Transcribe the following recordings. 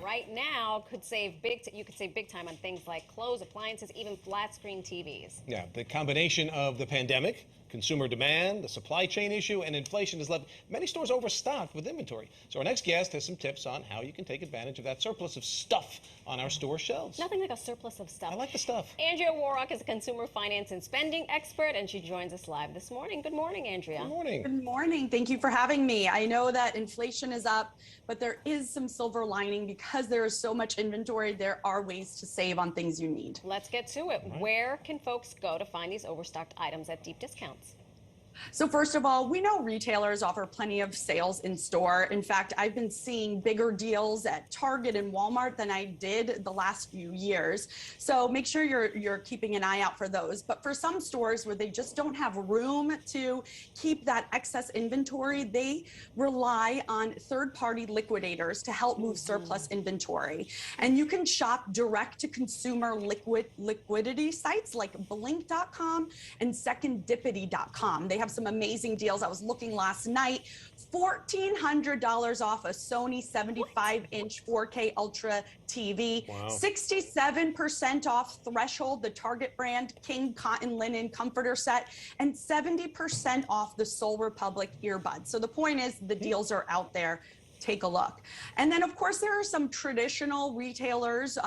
right now could save you could save big time on things like clothes, appliances, even flat screen TVs. Yeah, the combination of the pandemic, consumer demand, the supply chain issue, and inflation has left many stores overstocked with inventory. So our next guest has some tips on how you can take advantage of that surplus of stuff on our store shelves. Nothing like a surplus of stuff. I like the stuff. Andrea Woroch is a consumer finance and spending expert, and she joins us live this morning. Good morning, Andrea. Good morning. Good morning. Thank you for having me. I know that inflation is up, but there is some silver lining because there is so much inventory. There are ways to save on things you need. Let's get to it. Where can folks go to find these overstocked items at deep discounts? So first of all, we know retailers offer plenty of sales in store. In fact, I've been seeing bigger deals at Target and Walmart than I did the last few years. So make sure you're keeping an eye out for those. But for some stores where they just don't have room to keep that excess inventory, they rely on third-party liquidators to help move surplus inventory. And you can shop direct to consumer liquidity sites like blink.com and secondipity.com. They have some amazing deals. I was looking last night, $1,400 off a Sony 75-inch 4K Ultra TV, Wow. 67% off Threshold, the Target brand King Cotton Linen Comforter Set, and 70% off the Soul Republic earbuds. So the point is the deals are out there. Take a look. And then, of course, there are some traditional retailers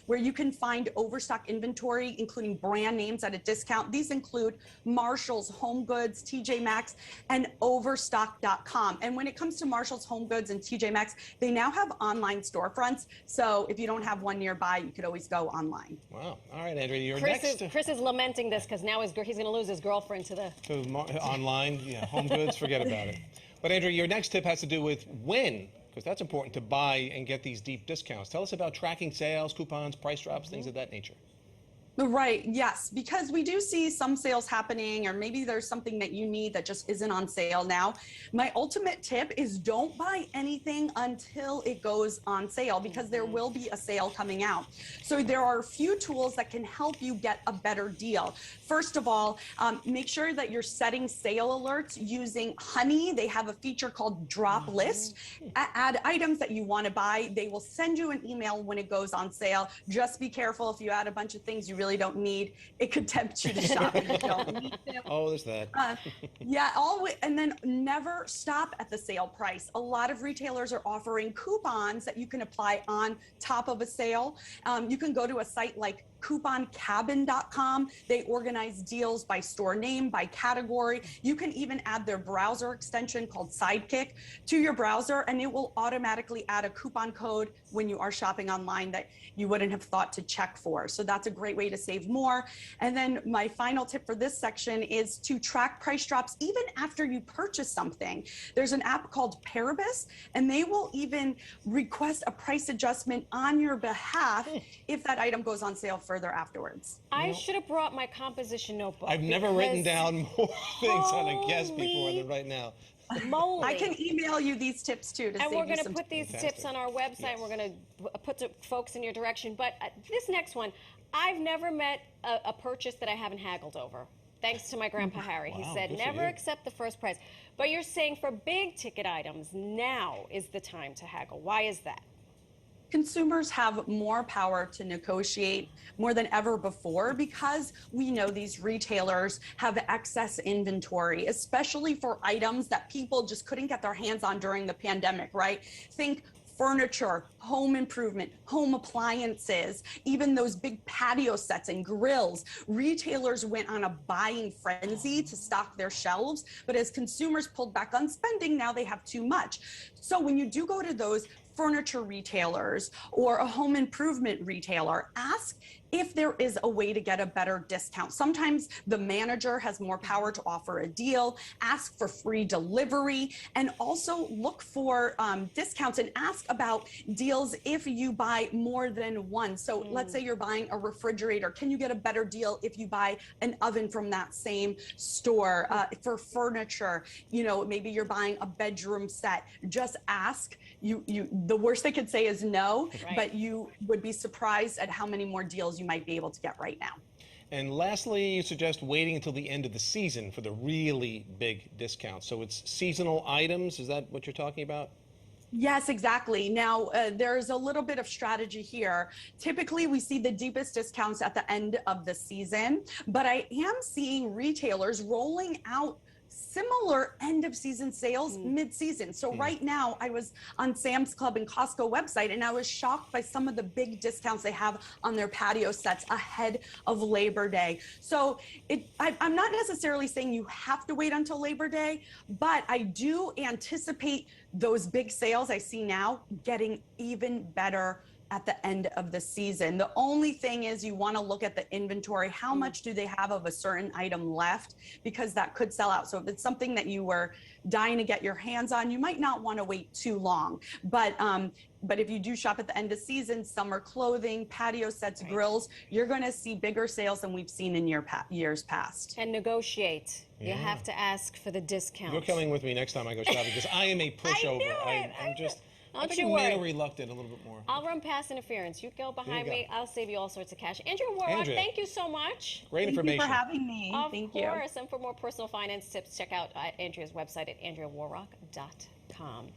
where you can find overstock inventory, including brand names at a discount. These include Marysol, Home Goods, TJ Maxx, and Overstocked.com. And when it comes to Marysol, Home Goods, and TJ Maxx, they now have online storefronts. So if you don't have one nearby, you could always go online. Wow. All right, Andrea, you're Chris next. is lamenting this because now he's going to lose his girlfriend to the... Online, yeah, Home Goods, forget about it. But Andrea, your next tip has to do with when, because that's important to buy and get these deep discounts. Tell us about tracking sales, coupons, price drops, things of that nature. Right, yes, because we do see some sales happening, or maybe there's something that you need that just isn't on sale now. My ultimate tip is don't buy anything until it goes on sale, because there will be a sale coming out. So there are a few tools that can help you get a better deal. First of all, make sure that you're setting sale alerts using Honey. They have a feature called Drop List. Add items that you want to buy. They will send you an email when it goes on sale. Just be careful if you add a bunch of things you really don't need. It could tempt you to shop if you don't need them. Oh, there's that. Yeah, and then never stop at the sale price. A lot of retailers are offering coupons that you can apply on top of a sale. You can go to a site like couponcabin.com. They organize deals by store name, by category. You can even add their browser extension called Sidekick to your browser, and it will automatically add a coupon code when you are shopping online that you wouldn't have thought to check for. So that's a great way to save more. And then my final tip for this section is to track price drops even after you purchase something. There's an app called Paribus, and they will even request a price adjustment on your behalf if that item goes on sale further afterwards. I should have brought my composition notebook. I've never written down more things on a guest before than right now. Moly. I can email you these tips too to save you some. And we're going to put these tips on our website. Yes. We're going to put folks in your direction. But this next one, I've never met a purchase that I haven't haggled over. Thanks to my grandpa Harry. Wow, He said, good for never you. accept the first price. But you're saying for big ticket items, now is the time to haggle. Why is that? Consumers have more power to negotiate more than ever before because we know these retailers have excess inventory, especially for items that people just couldn't get their hands on during the pandemic, right? Think furniture, home improvement, home appliances, even those big patio sets and grills. Retailers went on a buying frenzy to stock their shelves, but as consumers pulled back on spending, now they have too much. So when you do go to those furniture retailers or a home improvement retailer, ask if there is a way to get a better discount. Sometimes the manager has more power to offer a deal. Ask for free delivery, and also look for discounts and ask about deals if you buy more than one. So let's say you're buying a refrigerator. Can you get a better deal if you buy an oven from that same store? For furniture, you know, maybe you're buying a bedroom set. Just ask. The worst they could say is no, right. But you would be surprised at how many more deals you might be able to get right now. And lastly, you suggest waiting until the end of the season for the really big discounts. So it's seasonal items. Is that what you're talking about? Yes, exactly. Now, there's a little bit of strategy here. Typically, we see the deepest discounts at the end of the season, but I am seeing retailers rolling out similar end of season sales mid-season. So right now I was on Sam's Club and Costco website and I was shocked by some of the big discounts they have on their patio sets ahead of Labor Day. So I'm not necessarily saying you have to wait until Labor Day, but I do anticipate those big sales I see now getting even better at the end of the season. The only thing is you want to look at the inventory. How much do they have of a certain item left? Because that could sell out. So if it's something that you were dying to get your hands on, you might not want to wait too long. But if you do shop at the end of season, summer clothing, patio sets, grills, you're going to see bigger sales than we've seen in years past. And negotiate. You have to ask for the discount. You're coming with me next time I go shopping because I am a pushover. I'm just. I think I'm a little reluctant a little bit more. I'll run past interference. You go behind me. I'll save you all sorts of cash. Andrea Woroch, Andrea, thank you so much. Great information. Thank you for having me. Of course. And for more personal finance tips, check out Andrea's website at andreawarroch.com.